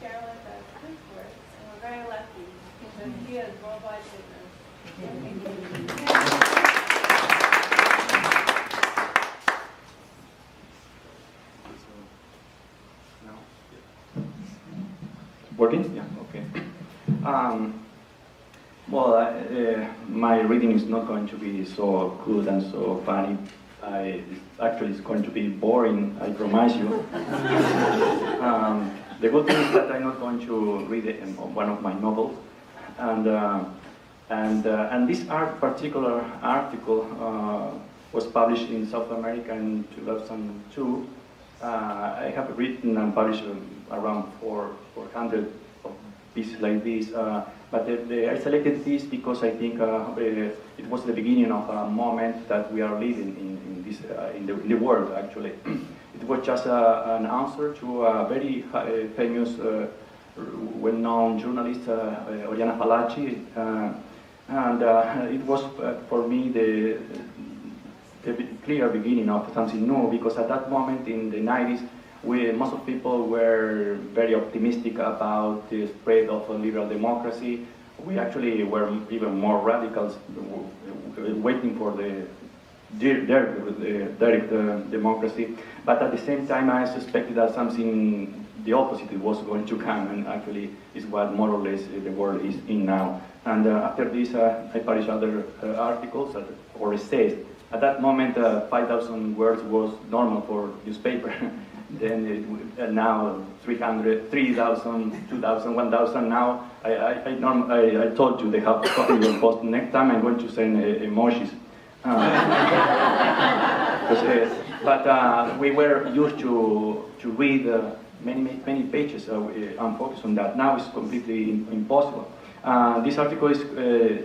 Carolyn does good work, and we're very lucky because he has worldwide business. Working? Yeah, okay. My reading is not going to be so good and so funny. Actually, it's going to be boring, I promise you. The good thing is that I'm not going to read one of my novels. And this particular article was published in South America in 2002. I have written and published around 400 of pieces like this, but I selected this because I think it was the beginning of a moment that we are living in the world, actually. It was just an answer to a very famous, well-known journalist, Oriana Fallaci, and it was for me the clear beginning of something new, because at that moment in the 90s, most of people were very optimistic about the spread of liberal democracy. We actually were even more radicals, waiting for the direct democracy. But at the same time, I suspected that something the opposite was going to come, and actually is what more or less the world is in now. And after this, I published other articles or essays. At that moment, 5,000 words was normal for newspaper. Then now 300, 3,000, 2,000, 1,000. Now I told you they have to copy your post. Next time I'm going to send emojis. But we were used to read many pages and focus on that. Now it's completely impossible. This article is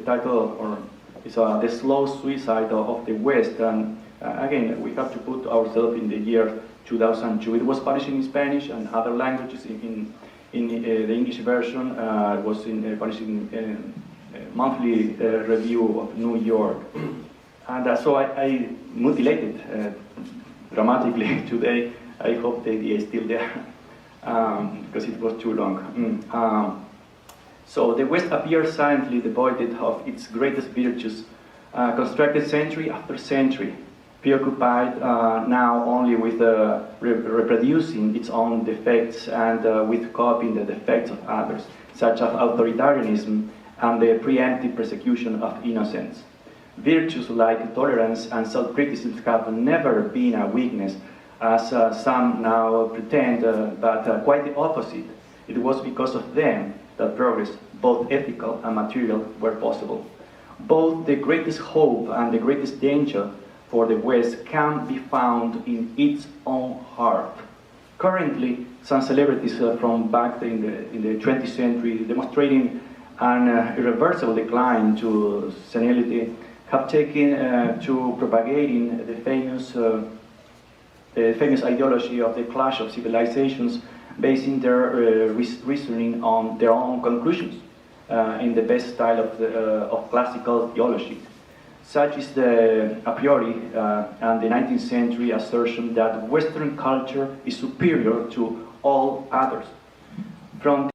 titled, or it's The Slow Suicide of the West, and again, we have to put ourselves in the year 2002. It was published in Spanish and other languages. In the English version, it was published in Monthly Review of New York. And so I mutilated dramatically today. I hope the idea is still there, because it was too long. So the West appears silently devoid of its greatest virtues, constructed century after century, preoccupied now only with reproducing its own defects and with copying the defects of others, such as authoritarianism and the preemptive persecution of innocents. Virtues like tolerance and self-criticism have never been a weakness, as some now pretend, but quite the opposite. It was because of them that progress, both ethical and material, were possible. Both the greatest hope and the greatest danger for the West can be found in its own heart. Currently, some celebrities from back in the 20th century, demonstrating an irreversible decline to senility, have taken to propagating the famous ideology of the clash of civilizations, basing their reasoning on their own conclusions in the best style of classical theology. Such is the a priori and the 19th century assertion that Western culture is superior to all others. From